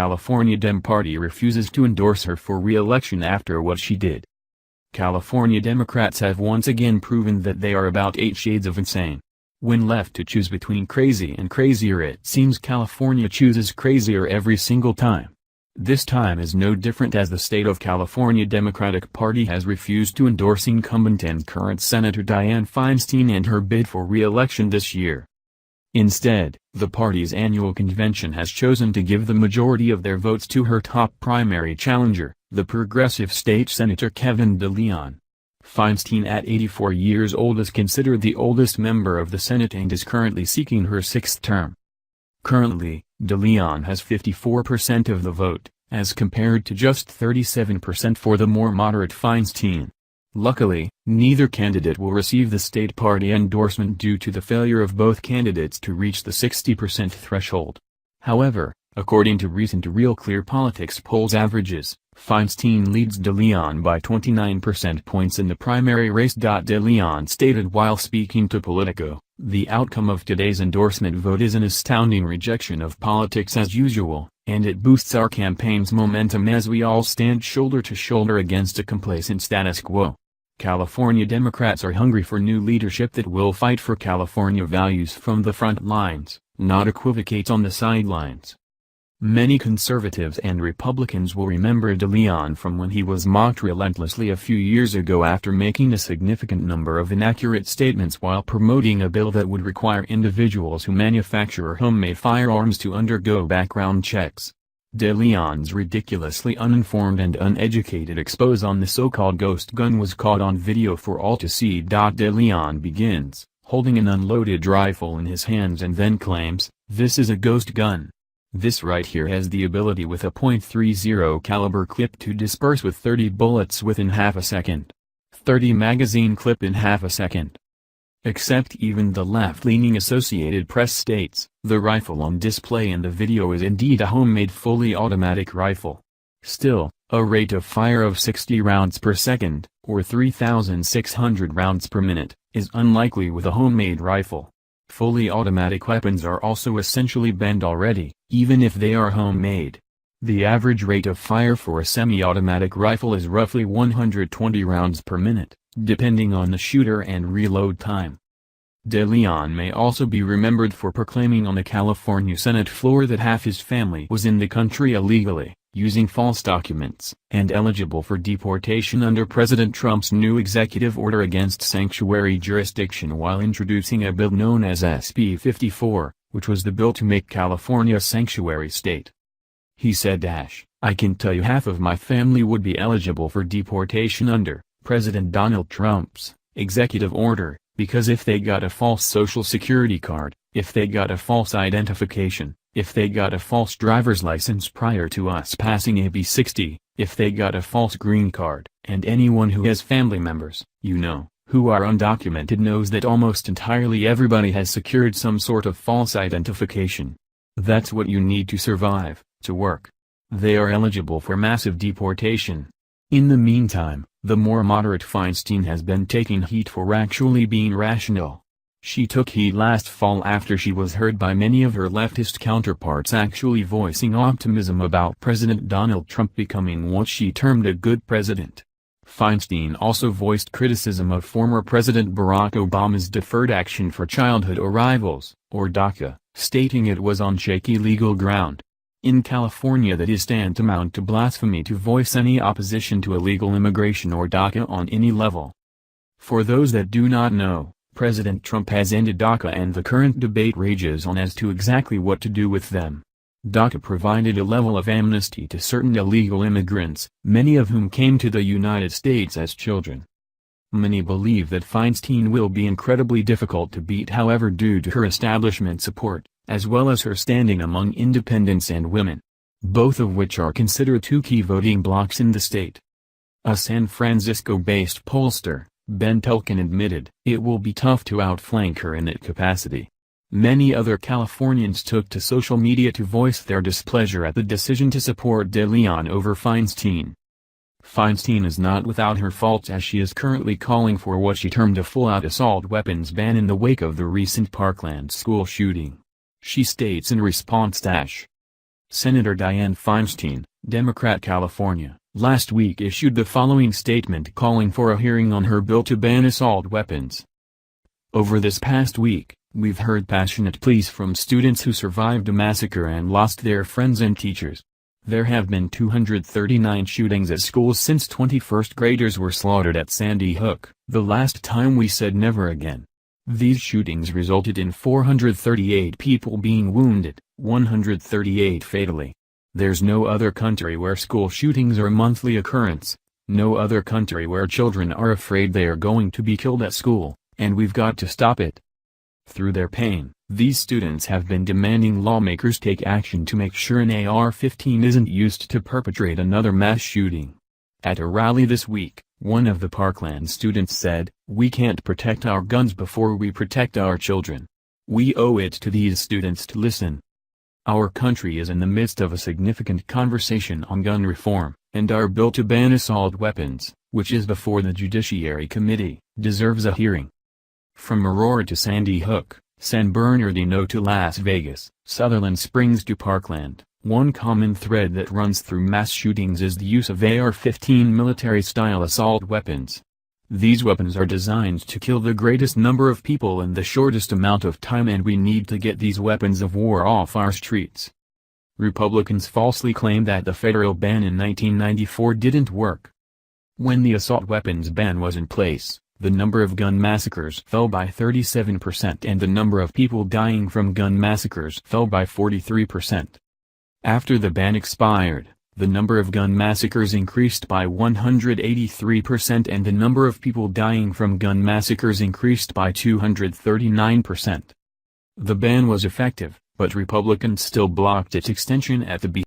California Dem Party refuses to endorse her for re-election after what she did. California Democrats have once again proven that they are about 8 shades of insane. When left to choose between crazy and crazier, it seems California chooses crazier every single time. This time is no different, as the state of California Democratic Party has refused to endorse incumbent and current Senator Dianne Feinstein and her bid for re-election this year. Instead, the party's annual convention has chosen to give the majority of their votes to her top primary challenger, the progressive state Senator Kevin DeLeon. Feinstein, at 84 years old, is considered the oldest member of the Senate and is currently seeking her 6th term. Currently, DeLeon has 54% of the vote, as compared to just 37% for the more moderate Feinstein. Luckily, neither candidate will receive the state party endorsement due to the failure of both candidates to reach the 60% threshold. However, according to recent Real Clear Politics polls averages, Feinstein leads DeLeon by 29% points in the primary race. DeLeon stated while speaking to Politico, "The outcome of today's endorsement vote is an astounding rejection of politics as usual, and it boosts our campaign's momentum as we all stand shoulder to shoulder against a complacent status quo." California Democrats are hungry for new leadership that will fight for California values from the front lines, not equivocate on the sidelines. Many conservatives and Republicans will remember DeLeon from when he was mocked relentlessly a few years ago after making a significant number of inaccurate statements while promoting a bill that would require individuals who manufacture homemade firearms to undergo background checks. DeLeon's ridiculously uninformed and uneducated expose on the so-called ghost gun was caught on video for all to see. DeLeon begins, holding an unloaded rifle in his hands, and then claims, "This is a ghost gun. This right here has the ability with a .30 caliber clip to disperse with 30 bullets within half a second. 30 magazine clip in half a second." Except even the left-leaning Associated Press states, the rifle on display in the video is indeed a homemade fully automatic rifle. Still, a rate of fire of 60 rounds per second, or 3,600 rounds per minute, is unlikely with a homemade rifle. Fully automatic weapons are also essentially banned already, even if they are homemade. The average rate of fire for a semi-automatic rifle is roughly 120 rounds per minute, depending on the shooter and reload time. DeLeon may also be remembered for proclaiming on the California Senate floor that half his family was in the country illegally, using false documents, and eligible for deportation under President Trump's new executive order against sanctuary jurisdiction while introducing a bill known as SB 54, which was the bill to make California a sanctuary state. He said, "I can tell you half of my family would be eligible for deportation under President Donald Trump's executive order, because if they got a false social security card, if they got a false identification, if they got a false driver's license prior to us passing AB 60, if they got a false green card, and anyone who has family members, who are undocumented knows that almost entirely everybody has secured some sort of false identification. That's what you need to survive, to work. They are eligible for massive deportation." In the meantime, the more moderate Feinstein has been taking heat for actually being rational. She took heat last fall after she was heard by many of her leftist counterparts actually voicing optimism about President Donald Trump becoming what she termed a good president. Feinstein also voiced criticism of former President Barack Obama's Deferred Action for Childhood Arrivals, or DACA, stating it was on shaky legal ground. In California, that is tantamount to blasphemy to voice any opposition to illegal immigration or DACA on any level. For those that do not know, President Trump has ended DACA and the current debate rages on as to exactly what to do with them. DACA provided a level of amnesty to certain illegal immigrants, many of whom came to the United States as children. Many believe that Feinstein will be incredibly difficult to beat, however, due to her establishment support, as well as her standing among independents and women, both of which are considered two key voting blocs in the state. A San Francisco-based pollster, Ben Telkin, admitted, "It will be tough to outflank her in that capacity." Many other Californians took to social media to voice their displeasure at the decision to support DeLeon over Feinstein. Feinstein is not without her faults, as she is currently calling for what she termed a full-out assault weapons ban in the wake of the recent Parkland school shooting. She states in response, Senator Dianne Feinstein, Democrat California, last week issued the following statement calling for a hearing on her bill to ban assault weapons. Over this past week, we've heard passionate pleas from students who survived a massacre and lost their friends and teachers. There have been 239 shootings at schools since 21st graders were slaughtered at Sandy Hook, the last time we said never again. These shootings resulted in 438 people being wounded, 138 fatally. There's no other country where school shootings are a monthly occurrence, no other country where children are afraid they are going to be killed at school, and we've got to stop it. Through their pain, these students have been demanding lawmakers take action to make sure an AR-15 isn't used to perpetrate another mass shooting. At a rally this week, one of the Parkland students said, "We can't protect our guns before we protect our children. We owe it to these students to listen." Our country is in the midst of a significant conversation on gun reform, and our bill to ban assault weapons, which is before the Judiciary Committee, deserves a hearing. From Aurora to Sandy Hook, San Bernardino to Las Vegas, Sutherland Springs to Parkland, one common thread that runs through mass shootings is the use of AR-15 military-style assault weapons. These weapons are designed to kill the greatest number of people in the shortest amount of time, and we need to get these weapons of war off our streets. Republicans falsely claim that the federal ban in 1994 didn't work. When the assault weapons ban was in place, the number of gun massacres fell by 37% and the number of people dying from gun massacres fell by 43%. After the ban expired, the number of gun massacres increased by 183% and the number of people dying from gun massacres increased by 239%. The ban was effective, but Republicans still blocked its extension at the